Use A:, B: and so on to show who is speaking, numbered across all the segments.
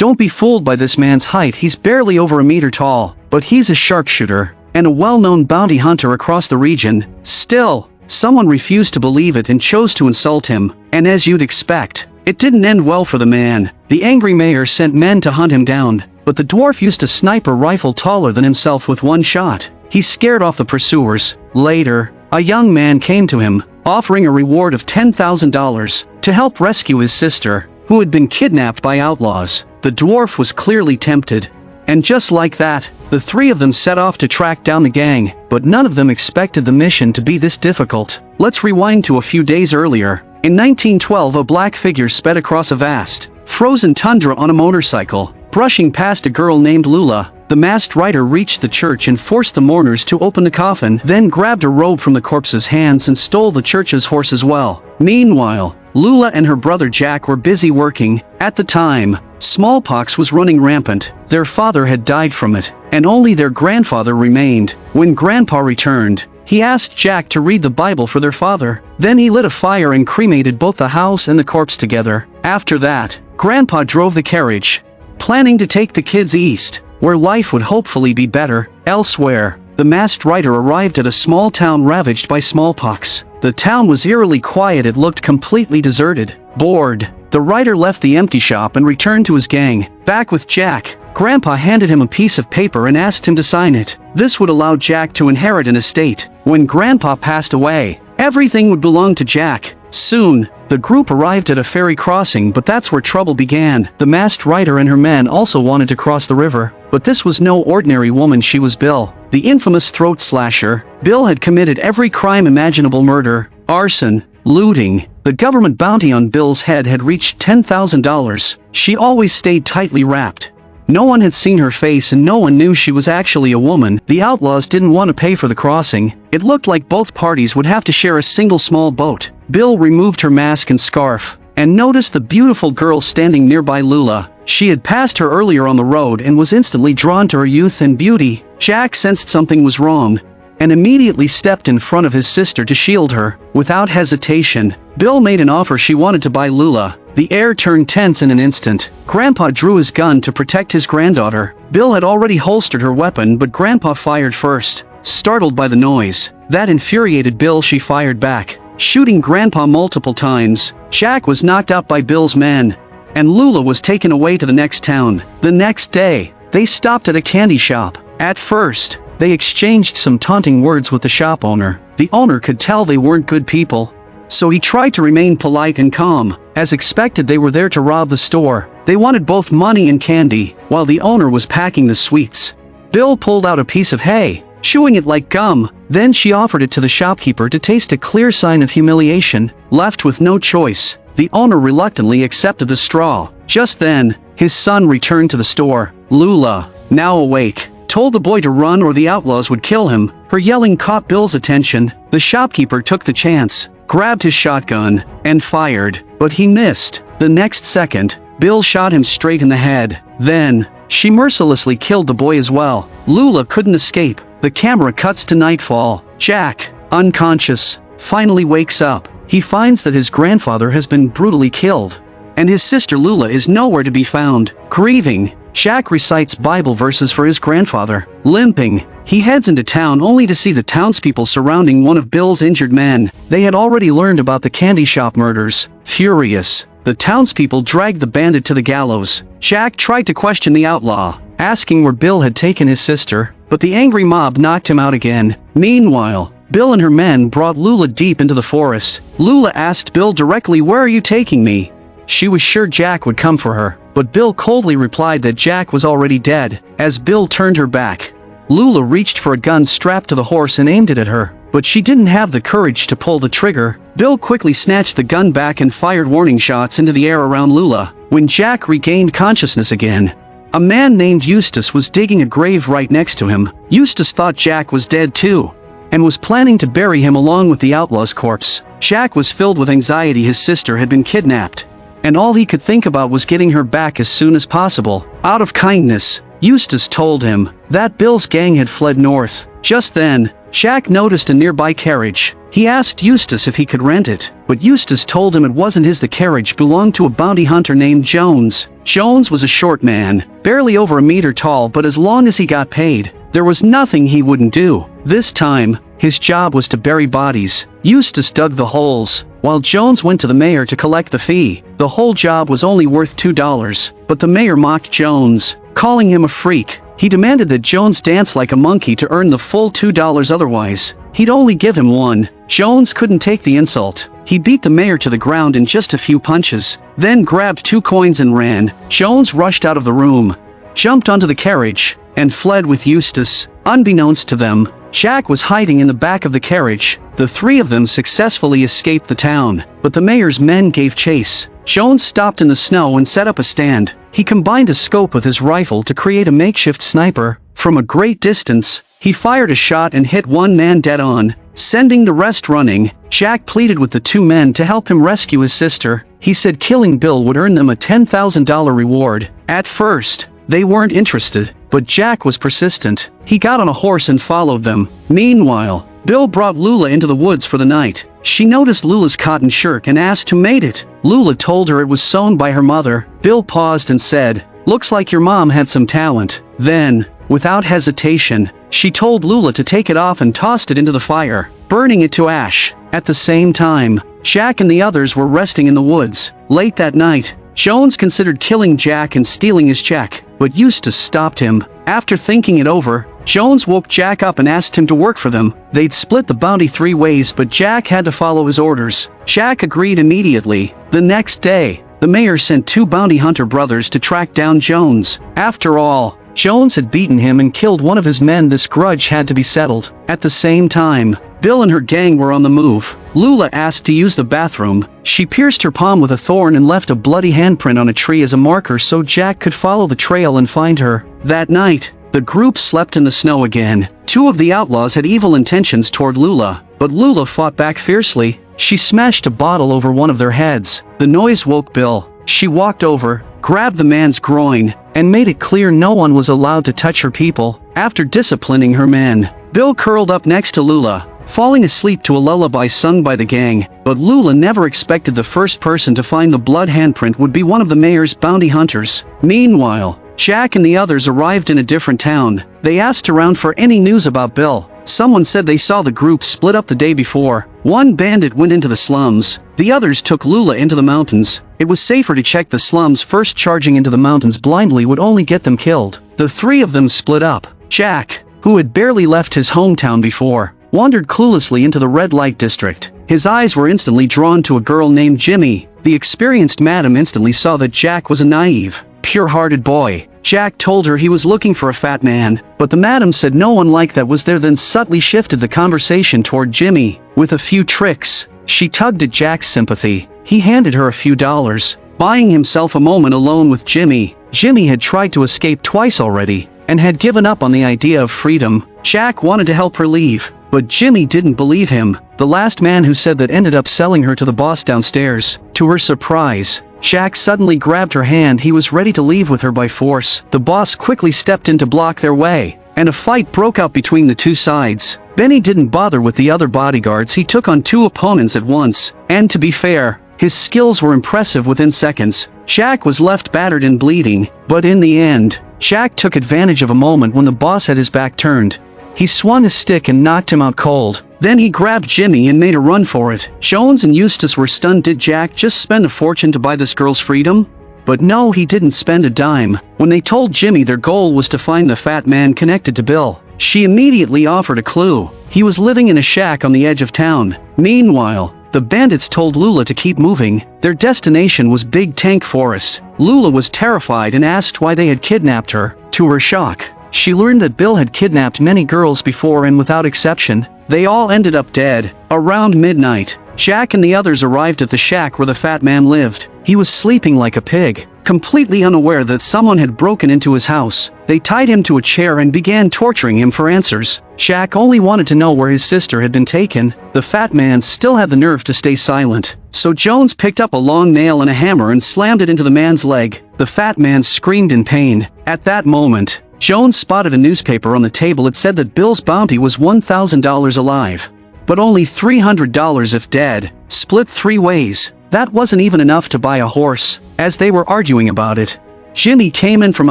A: Don't be fooled by this man's height. He's barely over a meter tall, but he's a sharpshooter and a well-known bounty hunter across the region. Still, someone refused to believe it and chose to insult him, and as you'd expect, it didn't end well for the man. The angry mayor sent men to hunt him down, but the dwarf used a sniper rifle taller than himself with one shot. He scared off the pursuers. Later, a young man came to him, offering a reward of $10,000 to help rescue his sister, who had been kidnapped by outlaws. The dwarf was clearly tempted, and just like that, the three of them set off to track down the gang, but none of them expected the mission to be this difficult. Let's rewind to a few days earlier. In 1912, a black figure sped across a vast, frozen tundra on a motorcycle, brushing past a girl named Lula. The masked rider reached the church and forced the mourners to open the coffin, then grabbed a robe from the corpse's hands and stole the church's horse as well. Meanwhile, Lula and her brother Jack were busy working. At the time, smallpox was running rampant. Their father had died from it, and only their grandfather remained. When Grandpa returned, he asked Jack to read the Bible for their father. Then he lit a fire and cremated both the house and the corpse together. After that, Grandpa drove the carriage, planning to take the kids east, where life would hopefully be better. Elsewhere, the masked rider arrived at a small town ravaged by smallpox. The town was eerily quiet. It looked completely deserted. Bored, the rider left the empty shop and returned to his gang. Back with Jack, Grandpa handed him a piece of paper and asked him to sign it. This would allow Jack to inherit an estate. When Grandpa passed away, everything would belong to Jack. Soon, the group arrived at a ferry crossing, but that's where trouble began. The masked rider and her men also wanted to cross the river, but this was no ordinary woman. She was Bill, the infamous throat slasher. Bill had committed every crime imaginable: murder, arson, looting. The government bounty on Bill's head had reached $10,000. She always stayed tightly wrapped. No one had seen her face and no one knew she was actually a woman. The outlaws didn't want to pay for the crossing. It looked like both parties would have to share a single small boat. Bill removed her mask and scarf, and noticed the beautiful girl standing nearby, Lula. She had passed her earlier on the road and was instantly drawn to her youth and beauty. Jack sensed something was wrong, and immediately stepped in front of his sister to shield her. Without hesitation, Bill made an offer. She wanted to buy Lula. The air turned tense in an instant. Grandpa drew his gun to protect his granddaughter. Bill had already holstered her weapon, but Grandpa fired first. Startled by the noise that infuriated Bill, she fired back, shooting Grandpa multiple times. Jack was knocked out by Bill's men, and Lula was taken away to the next town. The next day, they stopped at a candy shop. At first, they exchanged some taunting words with the shop owner. The owner could tell they weren't good people, so he tried to remain polite and calm. As expected, they were there to rob the store. They wanted both money and candy, while the owner was packing the sweets. Bill pulled out a piece of hay, chewing it like gum. Then she offered it to the shopkeeper to taste, a clear sign of humiliation. Left with no choice, the owner reluctantly accepted the straw. Just then, his son returned to the store. Lula, now awake, told the boy to run or the outlaws would kill him. Her yelling caught Bill's attention. The shopkeeper took the chance, grabbed his shotgun, and fired, but he missed. The next second, Bill shot him straight in the head. Then, she mercilessly killed the boy as well. Lula couldn't escape. The camera cuts to nightfall. Jack, unconscious, finally wakes up. He finds that his grandfather has been brutally killed, and his sister Lula is nowhere to be found. Grieving, Jack recites Bible verses for his grandfather. Limping, he heads into town only to see the townspeople surrounding one of Bill's injured men. They had already learned about the candy shop murders. Furious, the townspeople dragged the bandit to the gallows. Jack tried to question the outlaw, asking where Bill had taken his sister, but the angry mob knocked him out again. Meanwhile, Bill and her men brought Lula deep into the forest. Lula asked Bill directly, "Where are you taking me?" She was sure Jack would come for her, but Bill coldly replied that Jack was already dead. As Bill turned her back, Lula reached for a gun strapped to the horse and aimed it at her, but she didn't have the courage to pull the trigger. Bill quickly snatched the gun back and fired warning shots into the air around Lula. When Jack regained consciousness again, a man named Eustace was digging a grave right next to him. Eustace thought Jack was dead too, and was planning to bury him along with the outlaw's corpse. Jack was filled with anxiety. His sister had been kidnapped, and all he could think about was getting her back as soon as possible. Out of kindness, Eustace told him that Bill's gang had fled north. Just then, Jack noticed a nearby carriage. He asked Eustace if he could rent it, but Eustace told him it wasn't his. The carriage belonged to a bounty hunter named Jones. Jones was a short man, barely over a meter tall, but as long as he got paid, there was nothing he wouldn't do. This time, his job was to bury bodies. Eustace dug the holes, while Jones went to the mayor to collect the fee. The whole job was only worth $2, but the mayor mocked Jones, calling him a freak. He demanded that Jones dance like a monkey to earn the full $2, otherwise, he'd only give him $1. Jones couldn't take the insult. He beat the mayor to the ground in just a few punches, then grabbed 2 coins and ran. Jones rushed out of the room, jumped onto the carriage, and fled with Eustace. Unbeknownst to them, Jack was hiding in the back of the carriage. The 3 of them successfully escaped the town, but the mayor's men gave chase. Jones stopped in the snow and set up a stand. He combined a scope with his rifle to create a makeshift sniper. From a great distance, he fired a shot and hit one man dead on, sending the rest running. Jack pleaded with the 2 men to help him rescue his sister. He said killing Bill would earn them a $10,000 reward. At first, they weren't interested, but Jack was persistent. He got on a horse and followed them. Meanwhile, Bill brought Lula into the woods for the night. She noticed Lula's cotton shirt and asked who made it. Lula told her it was sewn by her mother. Bill paused and said, "Looks like your mom had some talent." Then, without hesitation, she told Lula to take it off and tossed it into the fire, burning it to ash. At the same time, Jack and the others were resting in the woods. Late that night, Jones considered killing Jack and stealing his check, but Eustace stopped him. After thinking it over, Jones woke Jack up and asked him to work for them. They'd split the bounty 3 ways, but Jack had to follow his orders. Jack agreed immediately. The next day, the mayor sent 2 bounty hunter brothers to track down Jones. After all, Jones had beaten him and killed one of his men. This grudge had to be settled. At the same time, Bill and her gang were on the move. Lula asked to use the bathroom. She pierced her palm with a thorn and left a bloody handprint on a tree as a marker so Jack could follow the trail and find her. That night, the group slept in the snow again. 2 of the outlaws had evil intentions toward Lula, but Lula fought back fiercely. She smashed a bottle over one of their heads. The noise woke Bill. She walked over, grabbed the man's groin, and made it clear no one was allowed to touch her people. After disciplining her men, Bill curled up next to Lula, falling asleep to a lullaby sung by the gang. But Lula never expected the first person to find the blood handprint would be one of the mayor's bounty hunters. Meanwhile, Jack and the others arrived in a different town. They asked around for any news about Bill. Someone said they saw the group split up the day before. One bandit went into the slums. The others took Lula into the mountains. It was safer to check the slums first. Charging into the mountains blindly would only get them killed. The 3 of them split up. Jack, who had barely left his hometown before, wandered cluelessly into the red light district. His eyes were instantly drawn to a girl named Jimmy. The experienced madam instantly saw that Jack was a naive, pure-hearted boy. Jack told her he was looking for a fat man, but the madam said no one like that was there, then subtly shifted the conversation toward Jimmy. With a few tricks, she tugged at Jack's sympathy. He handed her a few dollars, buying himself a moment alone with Jimmy. Jimmy had tried to escape twice already, and had given up on the idea of freedom. Jack wanted to help her leave, but Jimmy didn't believe him. The last man who said that ended up selling her to the boss downstairs. To her surprise, Jack suddenly grabbed her hand. He was ready to leave with her by force. The boss quickly stepped in to block their way, and a fight broke out between the 2 sides. Benny didn't bother with the other bodyguards. He took on 2 opponents at once, and to be fair, his skills were impressive. Within seconds, Jack was left battered and bleeding, but in the end, Jack took advantage of a moment when the boss had his back turned. He swung his stick and knocked him out cold. Then he grabbed Jimmy and made a run for it. Jones and Eustace were stunned. Did Jack just spend a fortune to buy this girl's freedom? But no, he didn't spend a dime. When they told Jimmy their goal was to find the fat man connected to Bill, she immediately offered a clue. He was living in a shack on the edge of town. Meanwhile, the bandits told Lula to keep moving. Their destination was Big Tank Forest. Lula was terrified and asked why they had kidnapped her. To her shock, she learned that Bill had kidnapped many girls before, and without exception, they all ended up dead. Around midnight, Jack and the others arrived at the shack where the fat man lived. He was sleeping like a pig, completely unaware that someone had broken into his house. They tied him to a chair and began torturing him for answers. Jack only wanted to know where his sister had been taken. The fat man still had the nerve to stay silent. So Jones picked up a long nail and a hammer and slammed it into the man's leg. The fat man screamed in pain. At that moment, Jones spotted a newspaper on the table. It said that Bill's bounty was $1,000 alive. but only $300 if dead, split 3 ways. That wasn't even enough to buy a horse. As they were arguing about it, Jimmy came in from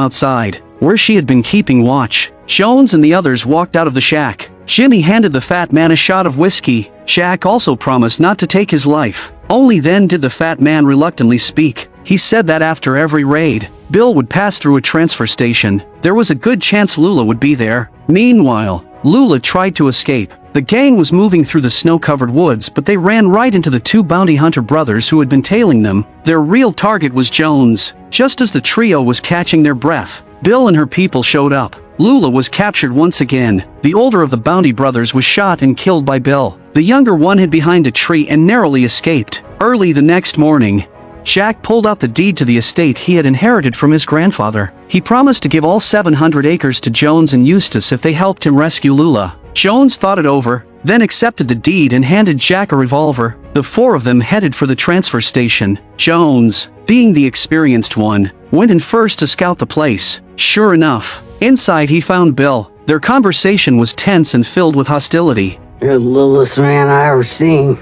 A: outside, where she had been keeping watch. Jones and the others walked out of the shack. Jimmy handed the fat man a shot of whiskey. Jack also promised not to take his life. Only then did the fat man reluctantly speak. He said that after every raid, Bill would pass through a transfer station. There was a good chance Lula would be there. Meanwhile, Lula tried to escape. The gang was moving through the snow-covered woods, but they ran right into the 2 bounty hunter brothers who had been tailing them. Their real target was Jones. Just as the trio was catching their breath, Bill and her people showed up. Lula was captured once again. The older of the bounty brothers was shot and killed by Bill. The younger one hid behind a tree and narrowly escaped. Early the next morning, Jack pulled out the deed to the estate he had inherited from his grandfather. He promised to give all 700 acres to Jones and Eustace if they helped him rescue Lula. Jones thought it over, then accepted the deed and handed Jack a revolver. The 4 of them headed for the transfer station. Jones, being the experienced one, went in first to scout the place. Sure enough, inside he found Bill. Their conversation was tense and filled with hostility.
B: "You're the littlest man I ever seen."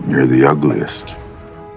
C: "You're the ugliest."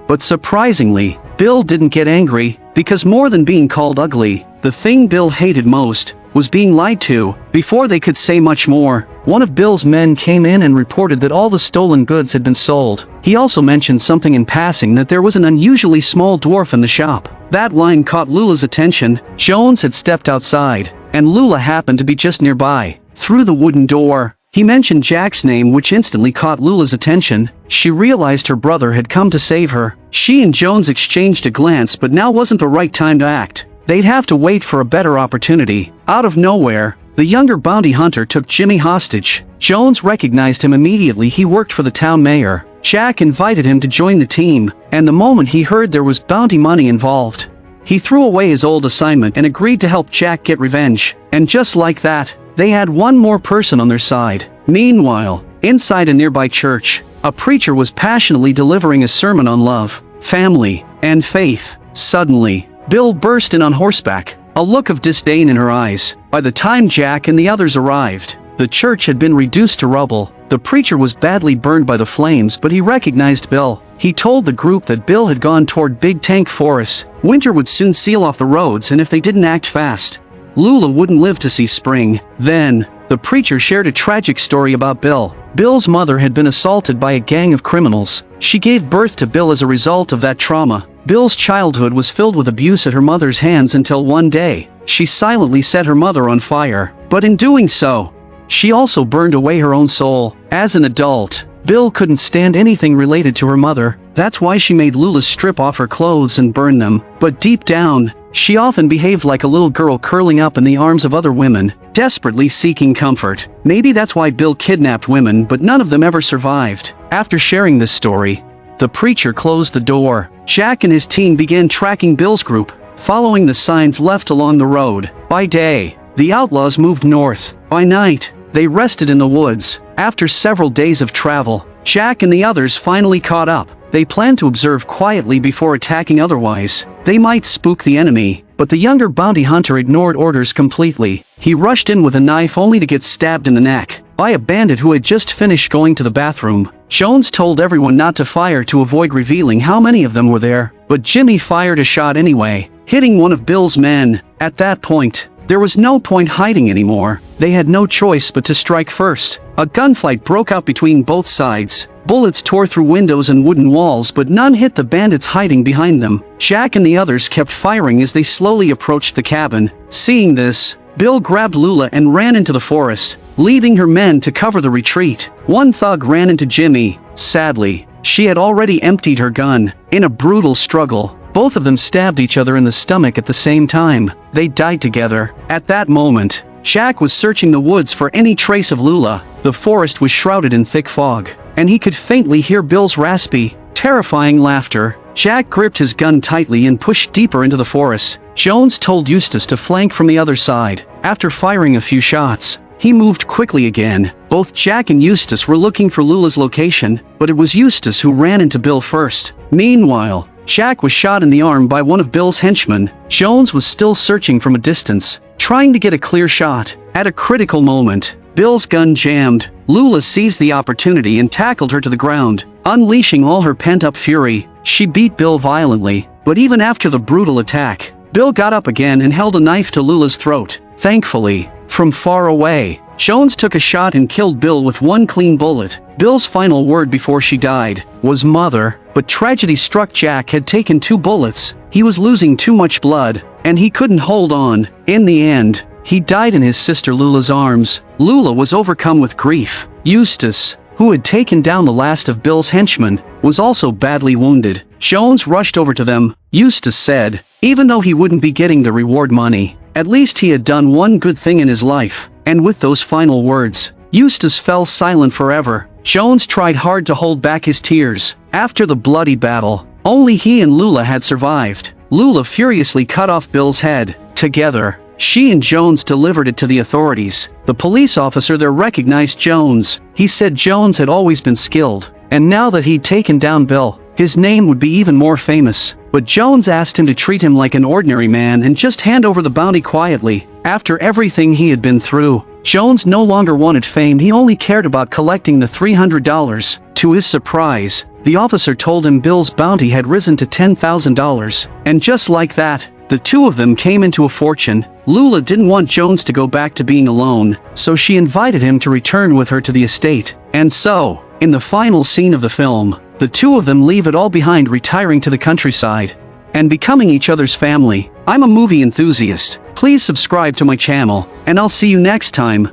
A: But surprisingly, Bill didn't get angry, because more than being called ugly, the thing Bill hated most was being lied to. Before they could say much more, one of Bill's men came in and reported that all the stolen goods had been sold. He also mentioned something in passing that there was an unusually small dwarf in the shop. That line caught Lula's attention. Jones had stepped outside, and Lula happened to be just nearby. Through the wooden door, he mentioned Jack's name, which instantly caught Lula's attention. She realized her brother had come to save her. She and Jones exchanged a glance, but now wasn't the right time to act. They'd have to wait for a better opportunity. Out of nowhere, the younger bounty hunter took Jimmy hostage. Jones recognized him immediately. He worked for the town mayor. Jack invited him to join the team, and the moment he heard there was bounty money involved, he threw away his old assignment and agreed to help Jack get revenge. And just like that, they had one more person on their side. Meanwhile, inside a nearby church, a preacher was passionately delivering a sermon on love, family, and faith. Suddenly, Bill burst in on horseback, a look of disdain in her eyes. By the time Jack and the others arrived, the church had been reduced to rubble. The preacher was badly burned by the flames, but he recognized Bill. He told the group that Bill had gone toward Big Tank Forest. Winter would soon seal off the roads, and if they didn't act fast, Lula wouldn't live to see spring. Then, the preacher shared a tragic story about Bill. Bill's mother had been assaulted by a gang of criminals. She gave birth to Bill as a result of that trauma. Bill's childhood was filled with abuse at her mother's hands until one day, she silently set her mother on fire. But in doing so, she also burned away her own soul. As an adult, Bill couldn't stand anything related to her mother. That's why she made Lula strip off her clothes and burn them. But deep down, she often behaved like a little girl curling up in the arms of other women, desperately seeking comfort. Maybe that's why Bill kidnapped women, but none of them ever survived. After sharing this story, the preacher closed the door. Jack and his team began tracking Bill's group, following the signs left along the road. By day, the outlaws moved north. By night, they rested in the woods. After several days of travel, Jack and the others finally caught up. They planned to observe quietly before attacking, otherwise they might spook the enemy. But the younger bounty hunter ignored orders completely. He rushed in with a knife only to get stabbed in the neck by a bandit who had just finished going to the bathroom. Jones told everyone not to fire to avoid revealing how many of them were there, but Jimmy fired a shot anyway, hitting one of Bill's men. At that point, there was no point hiding anymore. They had no choice but to strike first. A gunfight broke out between both sides. Bullets tore through windows and wooden walls, but none hit the bandits hiding behind them. Jack and the others kept firing as they slowly approached the cabin. Seeing this, Bill grabbed Lula and ran into the forest, leaving her men to cover the retreat. One thug ran into Jimmy. Sadly, she had already emptied her gun. In a brutal struggle, both of them stabbed each other in the stomach at the same time. They died together. At that moment, Jack was searching the woods for any trace of Lula. The forest was shrouded in thick fog, and he could faintly hear Bill's raspy, terrifying laughter. Jack gripped his gun tightly and pushed deeper into the forest. Jones told Eustace to flank from the other side. After firing a few shots, he moved quickly again. Both Jack and Eustace were looking for Lula's location, but it was Eustace who ran into Bill first. Meanwhile, Jack was shot in the arm by one of Bill's henchmen. Jones was still searching from a distance, trying to get a clear shot. At a critical moment, Bill's gun jammed. Lula seized the opportunity and tackled her to the ground. Unleashing all her pent-up fury, she beat Bill violently. But even after the brutal attack, Bill got up again and held a knife to Lula's throat. Thankfully, from far away, Jones took a shot and killed Bill with one clean bullet. Bill's final word before she died was "Mother," but tragedy struck. Jack had taken 2 bullets. He was losing too much blood, and he couldn't hold on. In the end, he died in his sister Lula's arms. Lula was overcome with grief. Eustace, who had taken down the last of Bill's henchmen, was also badly wounded. Jones rushed over to them. Eustace said, even though he wouldn't be getting the reward money, at least he had done one good thing in his life. And with those final words, Eustace fell silent forever. Jones tried hard to hold back his tears. After the bloody battle, only he and Lula had survived. Lula furiously cut off Bill's head. Together, she and Jones delivered it to the authorities. The police officer there recognized Jones. He said Jones had always been skilled, and now that he'd taken down Bill, his name would be even more famous. But Jones asked him to treat him like an ordinary man and just hand over the bounty quietly. After everything he had been through, Jones no longer wanted fame. He only cared about collecting the $300. To his surprise, the officer told him Bill's bounty had risen to $10,000. And just like that, the two of them came into a fortune. Lula didn't want Jones to go back to being alone, so she invited him to return with her to the estate. And so, in the final scene of the film, the two of them leave it all behind, retiring to the countryside and becoming each other's family. I'm a movie enthusiast. Please subscribe to my channel, and I'll see you next time.